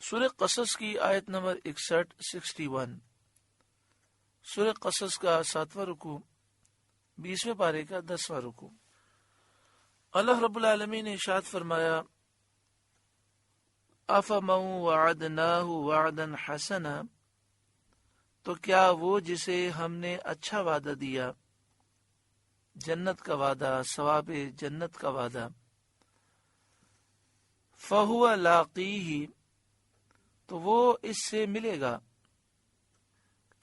سورہ قصص کی آیت نمبر 61 سورہ قصص کا 7واں رکوع 20ویں پارے کا 10واں رکوع۔ اللہ رب العالمین نے ارشاد فرمایا افمن وعدناہ وعدا حسنا، تو کیا وہ جسے ہم نے اچھا وعدہ دیا، جنت کا وعدہ، ثواب جنت کا وعدہ، فہو لاقیہ، تو وہ اس سے ملے گا،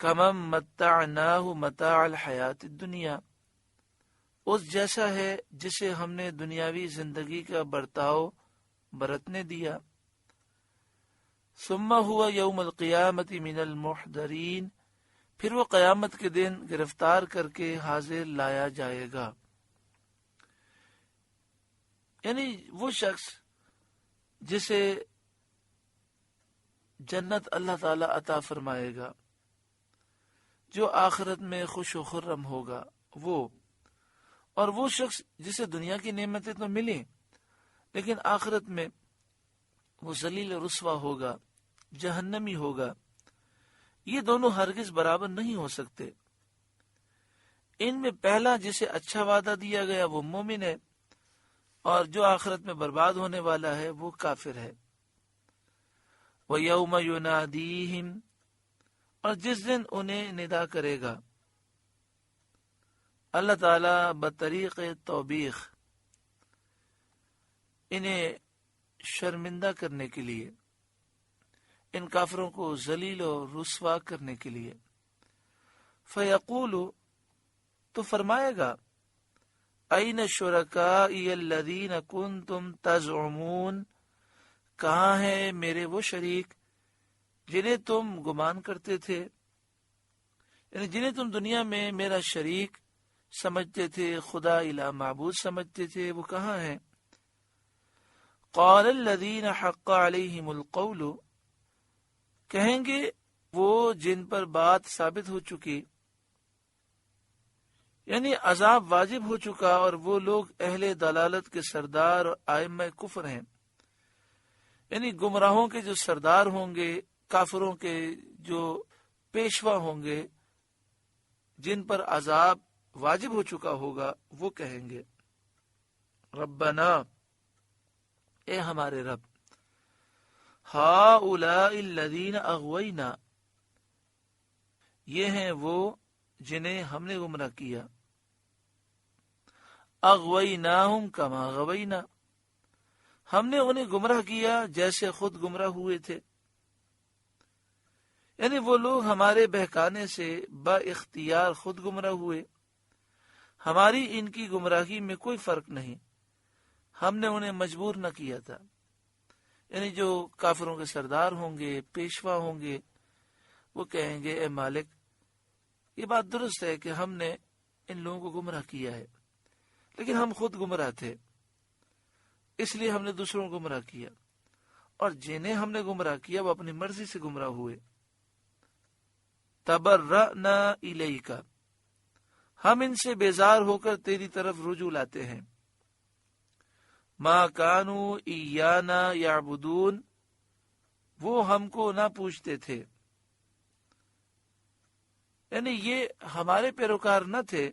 کمن متعناہ متاع الحیات الدنیا، اس جیسا ہے جسے ہم نے دنیاوی زندگی کا برتاؤ برتنے دیا، ثم ہوا یوم القیامت من المحضرین، پھر وہ قیامت کے دن گرفتار کر کے حاضر لایا جائے گا۔ یعنی وہ شخص جسے جنت اللہ تعالی عطا فرمائے گا، جو آخرت میں خوش و خرم ہوگا، اور وہ شخص جسے دنیا کی نعمتیں تو ملیں لیکن آخرت میں وہ ذلیل و رسوا ہوگا، جہنمی ہوگا، یہ دونوں ہرگز برابر نہیں ہو سکتے۔ ان میں پہلا جسے اچھا وعدہ دیا گیا وہ مومن ہے، اور جو آخرت میں برباد ہونے والا ہے وہ کافر ہے۔ وَيَوْمَ يُنَادِيهِمْ، اور جس دن انہیں ندا کرے گا اللہ تعالیٰ بطریق توبیخ، انہیں شرمندہ کرنے کے لیے، ان کافروں کو ذلیل و رسوا کرنے کے لیے، فَيَقُولُ، تو فرمائے گا، أَيْنَ شُرَكَائِيَ الَّذِينَ كُنْتُمْ تَزْعُمُونَ، کہاں ہیں میرے وہ شریک جنہیں تم گمان کرتے تھے، یعنی جنہیں تم دنیا میں میرا شریک سمجھتے تھے، خدا الہ معبود سمجھتے تھے، وہ کہاں ہیں؟ قال الذین حق علیہم القول، کہیں گے وہ جن پر بات ثابت ہو چکی، یعنی عذاب واجب ہو چکا، اور وہ لوگ اہل دلالت کے سردار اور ائمہ کفر ہیں، یعنی گمراہوں کے جو سردار ہوں گے، کافروں کے جو پیشوا ہوں گے، جن پر عذاب واجب ہو چکا ہوگا، وہ کہیں گے ربنا، اے ہمارے رب، ہؤلاء الذین اغوینا، یہ ہیں وہ جنہیں ہم نے گمراہ کیا، اغویناہم کما غوینا، ہم نے انہیں گمراہ کیا جیسے خود گمراہ ہوئے تھے، یعنی وہ لوگ ہمارے بہکانے سے با اختیار خود گمراہ ہوئے، ہماری ان کی گمراہی میں کوئی فرق نہیں، ہم نے انہیں مجبور نہ کیا تھا۔ یعنی جو کافروں کے سردار ہوں گے، پیشوا ہوں گے، وہ کہیں گے اے مالک، یہ بات درست ہے کہ ہم نے ان لوگوں کو گمراہ کیا ہے، لیکن ہم خود گمراہ تھے، اس لیے ہم نے دوسروں کو گمراہ کیا، اور جنہیں ہم نے گمراہ کیا وہ اپنی مرضی سے گمراہ ہوئے۔ تبرأنا الیک، ہم ان سے بیزار ہو کر تیری طرف رجوع لاتے ہیں۔ ما کانوا ایانا یعبدون، وہ ہم کو نہ پوچھتے تھے، یعنی یہ ہمارے پیروکار نہ تھے،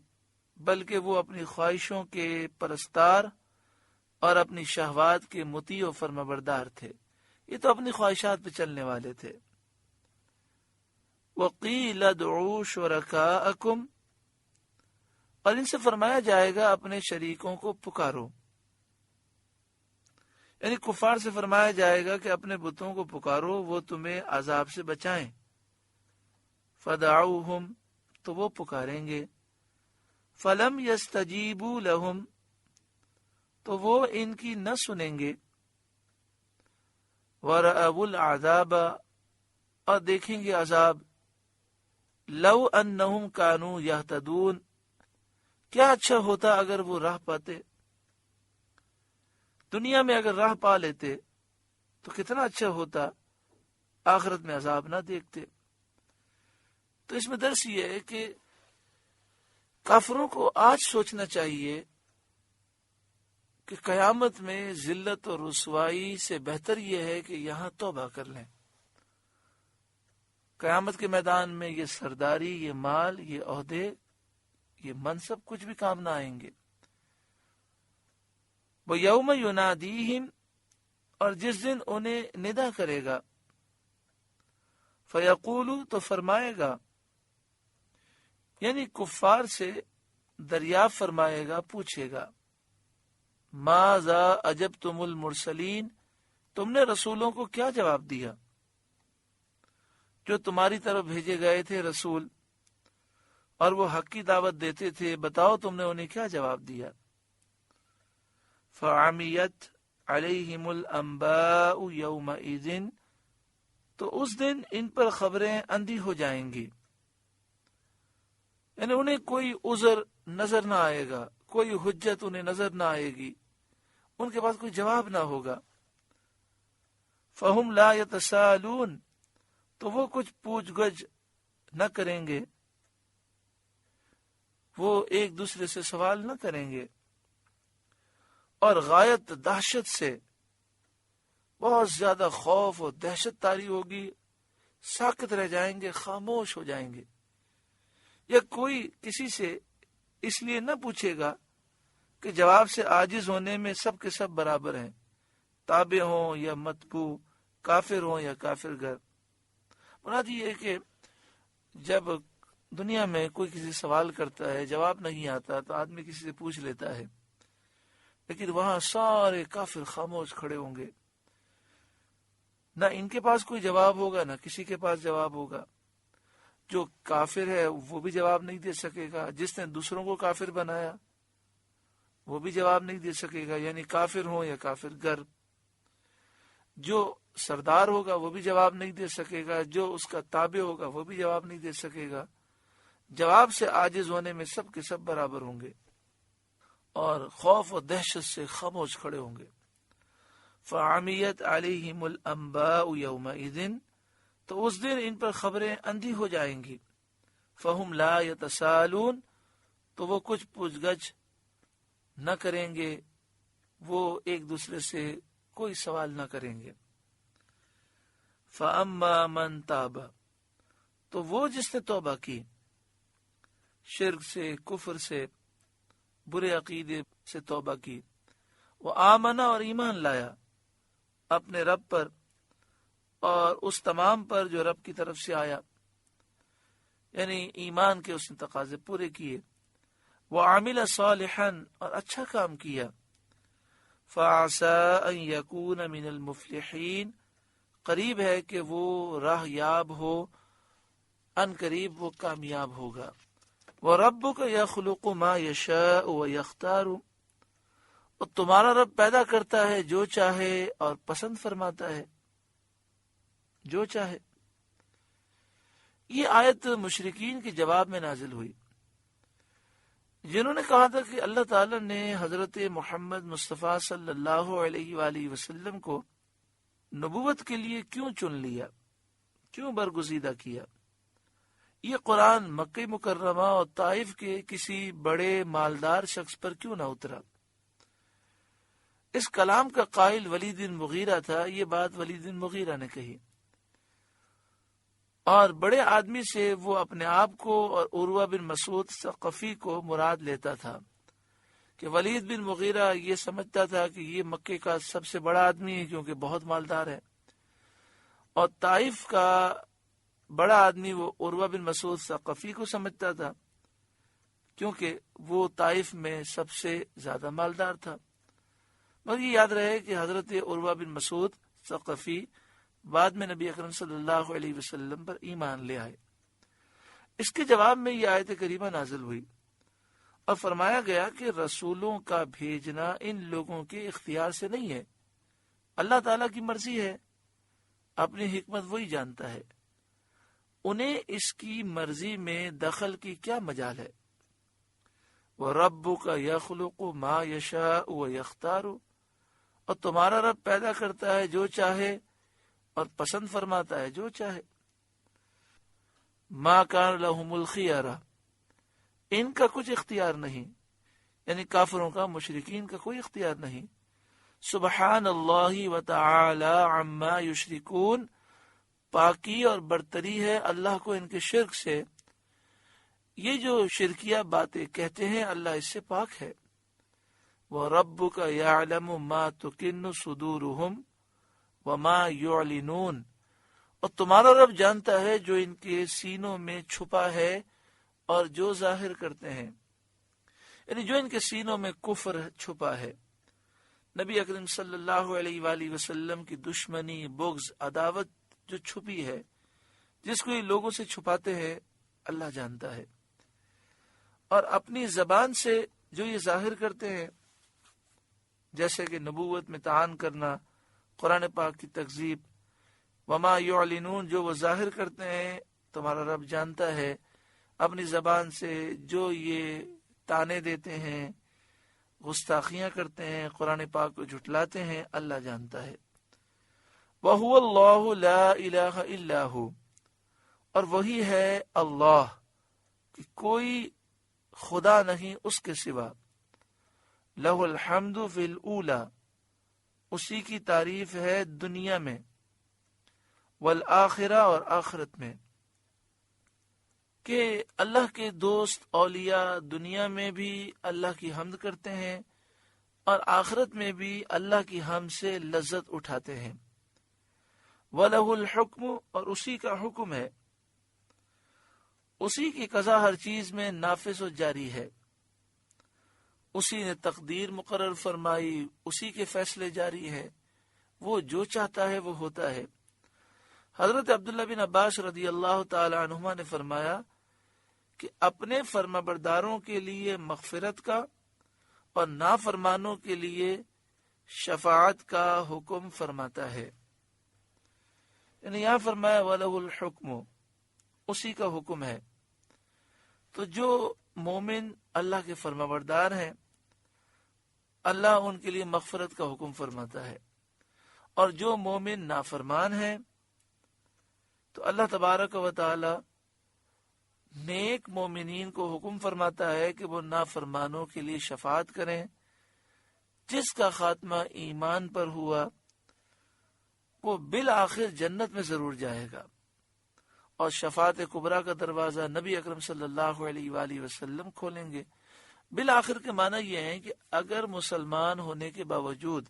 بلکہ وہ اپنی خواہشوں کے پرستار اور اپنی شہوات کے مطیع و فرمانبردار تھے، یہ تو اپنی خواہشات پہ چلنے والے تھے۔ وَقِيلَ ادْعُوا شُرَكَاءَكُمْ، اور ان سے فرمایا جائے گا اپنے شریکوں کو پکارو، یعنی کفار سے فرمایا جائے گا کہ اپنے بتوں کو پکارو، وہ تمہیں عذاب سے بچائیں۔ فَدَعُوهُمْ، تو وہ پکاریں گے، فَلَمْ يَسْتَجِيبُوا لَهُمْ، تو وہ ان کی نہ سنیں گے، وَرَأَوُا الْعَذَابَ، اور دیکھیں گے عذاب، لَوْ أَنَّهُمْ كَانُوا يَهْتَدُونَ، کیا اچھا ہوتا اگر وہ راہ پاتے، دنیا میں اگر راہ پا لیتے تو کتنا اچھا ہوتا، آخرت میں عذاب نہ دیکھتے۔ تو اس میں درس یہ ہے کہ کافروں کو آج سوچنا چاہیے کہ قیامت میں ذلت اور رسوائی سے بہتر یہ ہے کہ یہاں توبہ کر لیں۔ قیامت کے میدان میں یہ سرداری، یہ مال، یہ عہدے، یہ منصب کچھ بھی کام نہ آئیں گے۔ وَيَوْمَ يُنَادِيهِمْ، اور جس دن انہیں ندا کرے گا، فَيَقُولُ، تو فرمائے گا، یعنی کفار سے دریافت فرمائے گا، پوچھے گا، ماذا اجبتم المرسلین، تم نے رسولوں کو کیا جواب دیا، جو تمہاری طرف بھیجے گئے تھے رسول اور وہ حق کی دعوت دیتے تھے، بتاؤ تم نے انہیں کیا جواب دیا۔ فَعَمِيَتْ عَلَيْهِمُ الْأَنْبَاءُ يَوْمَئِذٍ، تو اس دن ان پر خبریں اندھی ہو جائیں گی، یعنی انہیں کوئی عذر نظر نہ آئے گا، کوئی حجت انہیں نظر نہ آئے گی، ان کے پاس کوئی جواب نہ ہوگا۔ فَهُمْ لَا يَتَسَالُونَ، تو وہ کچھ پوچھ گچھ نہ کریں گے، وہ ایک دوسرے سے سوال نہ کریں گے، اور غایت دہشت سے، بہت زیادہ خوف اور دہشت طاری ہوگی، ساکت رہ جائیں گے، خاموش ہو جائیں گے، یا کوئی کسی سے اس لیے نہ پوچھے گا کہ جواب سے عاجز ہونے میں سب کے سب برابر ہیں، تابع ہوں یا متبوع، کافر ہوں یا کافر گر۔ مراد یہ ہے کہ جب دنیا میں کوئی کسی سوال کرتا ہے، جواب نہیں آتا تو آدمی کسی سے پوچھ لیتا ہے، لیکن وہاں سارے کافر خاموش کھڑے ہوں گے، نہ ان کے پاس کوئی جواب ہوگا، نہ کسی کے پاس جواب ہوگا۔ جو کافر ہے وہ بھی جواب نہیں دے سکے گا، جس نے دوسروں کو کافر بنایا وہ بھی جواب نہیں دے سکے گا، یعنی کافر ہو یا کافر گر۔ جو سردار ہوگا وہ بھی جواب نہیں دے سکے گا، جو اس کا تابع ہوگا وہ بھی جواب نہیں دے سکے گا۔ جواب سے عاجز ہونے میں سب کے سب برابر ہوں گے، اور خوف و دہشت سے خاموش کھڑے ہوں گے۔ فَعَمِيَتْ عَلَيْهِمُ الْأَنْبَاءُ يَوْمَئِذٍ، تو اس دن ان پر خبریں اندھی ہو جائیں گی۔ فَهُمْ لَا يَتَسَالُونَ، تو وہ کچھ پوچھ گچھ نہ کریں گے، وہ ایک دوسرے سے کوئی سوال نہ کریں گے۔ فَأَمَّا مَنْ تَابَ، تو وہ جس نے توبہ کی، شرک سے، کفر سے، برے عقیدے سے توبہ کی، وہ آمنا، اور ایمان لایا اپنے رب پر اور اس تمام پر جو رب کی طرف سے آیا، یعنی ایمان کے اس نے تقاضے پورے کیے، وَعَمِلَ صَالِحًا، اور اچھا کام کیا، فَعَسَىٰ أَن يَكُونَ مِنَ الْمُفْلِحِينَ، قریب ہے کہ وہ راہ یاب ہو، ان قریب وہ کامیاب ہوگا۔ وَرَبُّكَ يَخْلُقُ مَا يَشَاءُ وَيَخْتَارُ، اور تمہارا رب پیدا کرتا ہے جو چاہے اور پسند فرماتا ہے جو چاہے۔ یہ آیت مشرکین کے جواب میں نازل ہوئی، جنہوں نے کہا تھا کہ اللہ تعالیٰ نے حضرت محمد مصطفیٰ صلی اللہ علیہ وآلہ وسلم کو نبوت کے لیے کیوں چن لیا، کیوں برگزیدہ کیا؟ یہ قرآن مکہ مکرمہ اور طائف کے کسی بڑے مالدار شخص پر کیوں نہ اترا؟ اس کلام کا قائل ولید بن مغیرہ تھا، یہ بات ولید بن مغیرہ نے کہی، اور بڑے آدمی سے وہ اپنے آپ کو اور عروہ بن مسعود ثقفی کو مراد لیتا تھا، کہ ولید بن مغیرہ یہ سمجھتا تھا کہ یہ مکے کا سب سے بڑا آدمی ہے کیونکہ بہت مالدار ہے، اور طائف کا بڑا آدمی وہ عروہ بن مسعود ثقفی کو سمجھتا تھا کیونکہ وہ طائف میں سب سے زیادہ مالدار تھا۔ مگر یہ یاد رہے کہ حضرت عروہ بن مسعود ثقفی بعد میں نبی اکرم صلی اللہ علیہ وسلم پر ایمان لے آئے۔ اس کے جواب میں یہ آیت کریمہ نازل ہوئی اور فرمایا گیا کہ رسولوں کا بھیجنا ان لوگوں کے اختیار سے نہیں ہے، اللہ تعالیٰ کی مرضی ہے، اپنی حکمت وہی جانتا ہے، انہیں اس کی مرضی میں دخل کی کیا مجال ہے۔ وَرَبُّكَ يَخْلُقُ مَا يَشَاءُ وَيَخْتَارُ، اور تمہارا رب پیدا کرتا ہے جو چاہے اور پسند فرماتا ہے جو چاہے۔ مَا كَانَ لَهُمُ الْخِيَرَةُ، ان کا کچھ اختیار نہیں، یعنی کافروں کا، مشرکین کا کوئی اختیار نہیں۔ سبحان اللہ وتعالی عما یشرکون، پاکی اور برتری ہے اللہ کو ان کے شرک سے. یہ جو شرکیہ باتیں کہتے ہیں اللہ اس سے پاک ہے. وَرَبُّكَ يَعْلَمُ مَا تُكِنُّ صُدُورُهُمْ وَمَا يُعْلِنُونَ، اور تمہارا رب جانتا ہے جو ان کے سینوں میں چھپا ہے اور جو ظاہر کرتے ہیں، یعنی جو ان کے سینوں میں کفر چھپا ہے. نبی اکرم صلی اللہ علیہ وآلہ وسلم کی دشمنی، بغض، عداوت جو چھپی ہے، جس کو یہ لوگوں سے چھپاتے ہیں، اللہ جانتا ہے. اور اپنی زبان سے جو یہ ظاہر کرتے ہیں، جیسے کہ نبوت میں طعن کرنا، قرآن پاک کی تکذیب، وما یعلنون، جو وہ ظاہر کرتے ہیں تمہارا رب جانتا ہے. اپنی زبان سے جو یہ تانے دیتے ہیں، گستاخیاں کرتے ہیں، قرآن پاک کو جھٹلاتے ہیں، اللہ جانتا ہے. وَهُوَ اللَّهُ لَا إِلَٰهَ إِلَّا هُوَ، اور وہی ہے اللہ کہ کوئی خدا نہیں اس کے سوا. لَهُ الْحَمْدُ فِي الْأُولَى، اسی کی تعریف ہے دنیا میں، والآخرہ، اور آخرت میں، کہ اللہ کے دوست اولیاء دنیا میں بھی اللہ کی حمد کرتے ہیں اور آخرت میں بھی اللہ کی حمد سے لذت اٹھاتے ہیں. وَلَهُ الْحُكْمُ، اور اسی کا حکم ہے، اسی کی قضا ہر چیز میں نافذ و جاری ہے. اسی نے تقدیر مقرر فرمائی، اسی کے فیصلے جاری ہے، وہ جو چاہتا ہے وہ ہوتا ہے. حضرت عبداللہ بن عباس رضی اللہ تعالی عنہما نے فرمایا کہ اپنے فرمانبرداروں کے لیے مغفرت کا اور نافرمانوں کے لیے شفاعت کا حکم فرماتا ہے. یعنی یہاں فرمایا وَلَهُ الْحُكْمُ، اسی کا حکم ہے. تو جو مومن اللہ کے فرمانبردار ہیں، اللہ ان کے لیے مغفرت کا حکم فرماتا ہے. اور جو مومن نافرمان ہیں تو اللہ تبارک و تعالی نیک مومنین کو حکم فرماتا ہے کہ وہ نافرمانوں کے لیے شفاعت کریں. جس کا خاتمہ ایمان پر ہوا وہ بالآخر جنت میں ضرور جائے گا. اور شفاعت کبریٰ کا دروازہ نبی اکرم صلی اللہ علیہ وآلہ وسلم کھولیں گے. بالآخر کے معنی یہ ہے کہ اگر مسلمان ہونے کے باوجود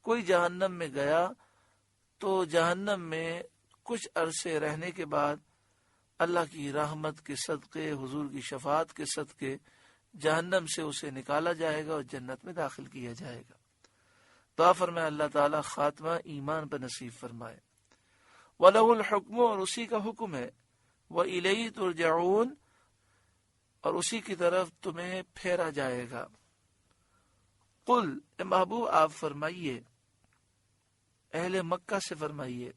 کوئی جہنم میں گیا تو جہنم میں کچھ عرصے رہنے کے بعد اللہ کی رحمت کے صدقے، حضور کی شفاعت کے صدقے جہنم سے اسے نکالا جائے گا اور جنت میں داخل کیا جائے گا. دعا فرمائے اللہ تعالی خاتمہ ایمان پر نصیب فرمائے. وَلَهُ الْحُكْمُ، اور اسی کا حکم ہے. وَإِلَيْهِ تُرْجَعُونَ، اور اسی کی طرف تمہیں پھیرا جائے گا. قل، اے محبوب آپ فرمائیے، اہل مکہ سے فرمائیے،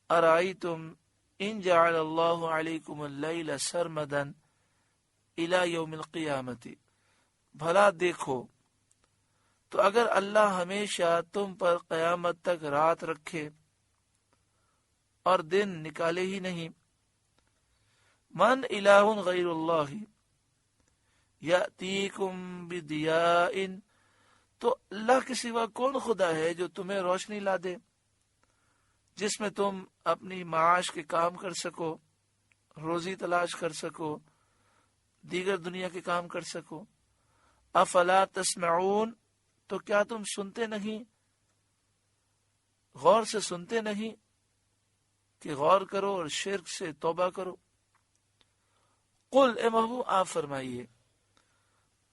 ارائیتم ان جعل اللہ علیکم اللیل سرمدا الی یوم القیامت، بھلا دیکھو تو اگر اللہ ہمیشہ تم پر قیامت تک رات رکھے اور دن نکالے ہی نہیں، من الہ غیر اللہ یأتیکم بدیاء، تو اللہ کے سوا کون خدا ہے جو تمہیں روشنی لا دے جس میں تم اپنی معاش کے کام کر سکو، روزی تلاش کر سکو، دیگر دنیا کے کام کر سکو. افلا تسمعون، تو کیا تم سنتے نہیں، غور سے سنتے نہیں کہ غور کرو اور شرک سے توبہ کرو. قل، اے محبوب آپ فرمائیے،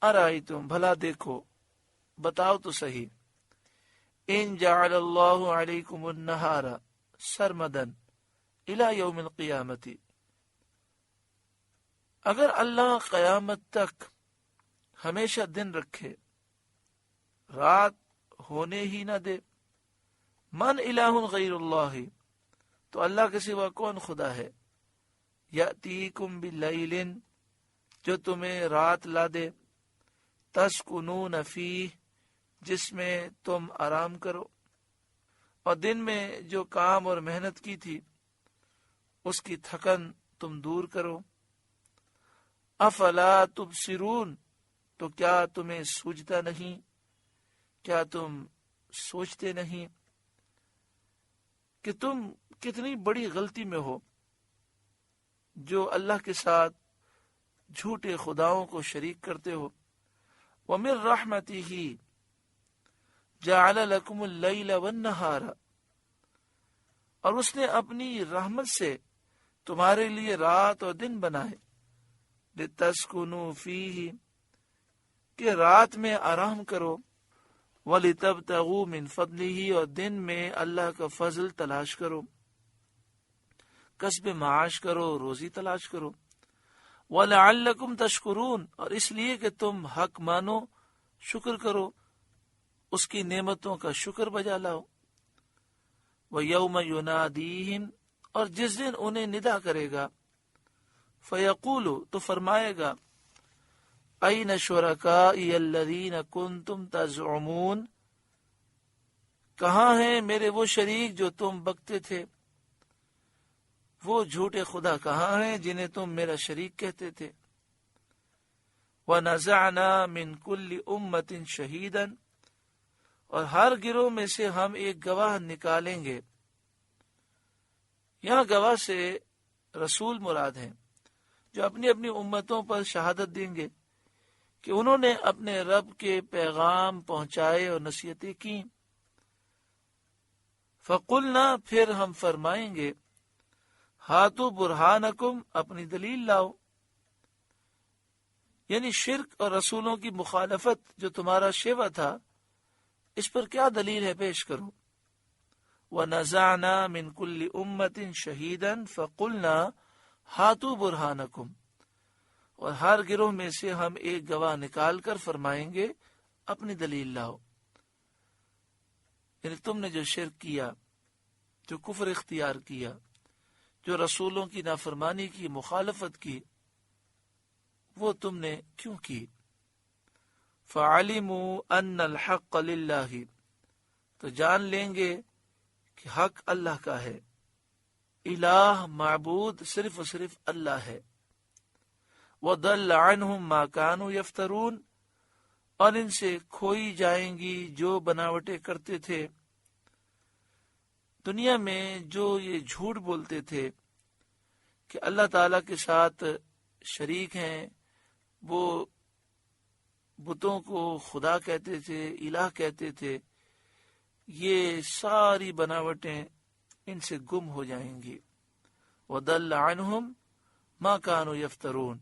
ارائیتم، بھلا دیکھو، بتاؤ تو صحیح، ان جعل اللہ علیکم النہار سرمدن الی یوم القیامت، اگر اللہ قیامت تک ہمیشہ دن رکھے، رات ہونے ہی نہ دے، من الہ غیر اللہ، تو اللہ کے سوا کون خدا ہے، یأتیکم باللیل، جو تمہیں رات لا دے، تسکنون فیہ، جس میں تم آرام کرو، اور دن میں جو کام اور محنت کی تھی اس کی تھکن تم دور کرو. افلا تبصرون، تو کیا تمہیں سوجتا نہیں، کیا تم سوچتے نہیں. کہ تم کتنی بڑی غلطی میں ہو جو اللہ کے ساتھ جھوٹے خداؤں کو شریک کرتے ہو. وَمِن رَحْمَتِهِ جَعَلَ لَكُمُ اللَّيْلَ وَالنَّهَارَ، اور اس نے اپنی رحمت سے تمہارے لیے رات اور دن بنائے. لِتَسْكُنُوا فِيهِ، کہ رات میں آرام کرو. وَلِتَبْتَغُوا مِن فَضْلِهِ، اور دن میں اللہ کا فضل تلاش کرو، کسب معاش کرو، روزی تلاش کرو. وَلَعَلَّكُمْ تَشْكُرُونَ، اور اس لیے کہ تم حق مانو، شکر کرو، اس کی نعمتوں کا شکر بجا لاؤ. وَيَوْمَ يُنَادِيهِمْ، اور جس دن انہیں ندا کرے گا. فَيَقُولُ، تو فرمائے گا، أَيْنَ شُرَكَائِيَ الَّذِينَ كُنْتُمْ تَزْعُمُونَ، کہاں ہیں میرے وہ شریک جو تم بکتے تھے، وہ جھوٹے خدا کہاں ہیں جنہیں تم میرا شریک کہتے تھے. وَنَزَعْنَا مِن كُلِّ أُمَّةٍ شَهِيدًا، اور ہر گروہ میں سے ہم ایک گواہ نکالیں گے. یہاں گواہ سے رسول مراد ہیں جو اپنی اپنی امتوں پر شہادت دیں گے کہ انہوں نے اپنے رب کے پیغام پہنچائے اور نصیحتیں کی. فَقُلْنَا، پھر ہم فرمائیں گے، ہاتو برہانکم، اپنی دلیل لاؤ. یعنی شرک اور رسولوں کی مخالفت جو تمہارا شیوا تھا، اس پر کیا دلیل ہے، پیش کرو. وَنَزَعْنَا مِن كُلِّ أُمَّةٍ شَهِيدًا فَقُلْنَا ہاتو برہانکم، اور ہر گروہ میں سے ہم ایک گواہ نکال کر فرمائیں گے، اپنی دلیل لاؤ. یعنی تم نے جو شرک کیا، جو کفر اختیار کیا، جو رسولوں کی نافرمانی کی، مخالفت کی، وہ تم نے کیوں کی. فَعَلِمُوا أَنَّ الْحَقَّ لِلَّهِ، تو جان لیں گے کہ حق اللہ کا ہے. الہ، معبود صرف و صرف اللہ ہے. وَضَلَّ عَنْهُمْ مَا كَانُوا يَفْتَرُونَ، اور ان سے کھوئی جائیں گی جو بناوٹیں کرتے تھے. دنیا میں جو یہ جھوٹ بولتے تھے کہ اللہ تعالی کے ساتھ شریک ہیں، وہ بتوں کو خدا کہتے تھے، الہ کہتے تھے، یہ ساری بناوٹیں ان سے گم ہو جائیں گی. وَضَلَّ عَنْهُمْ مَا كَانُوا يَفْتَرُونَ،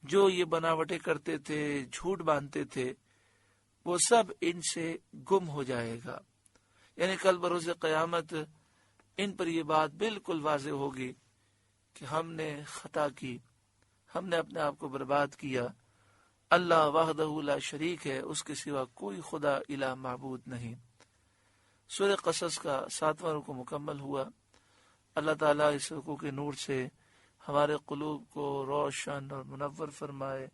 جو یہ بناوٹیں کرتے تھے، جھوٹ باندھتے تھے، وہ سب ان سے گم ہو جائے گا. یعنی کل بروز قیامت ان پر یہ بات بالکل واضح ہوگی کہ ہم نے خطا کی، ہم نے اپنے آپ کو برباد کیا. اللہ وحدہ لا شریک ہے، اس کے سوا کوئی خدا الہ معبود نہیں. سورہ قصص کا 7واں رکوع مکمل ہوا. اللہ تعالیٰ اس رکوع کے نور سے ہمارے قلوب کو روشن اور منور فرمائے.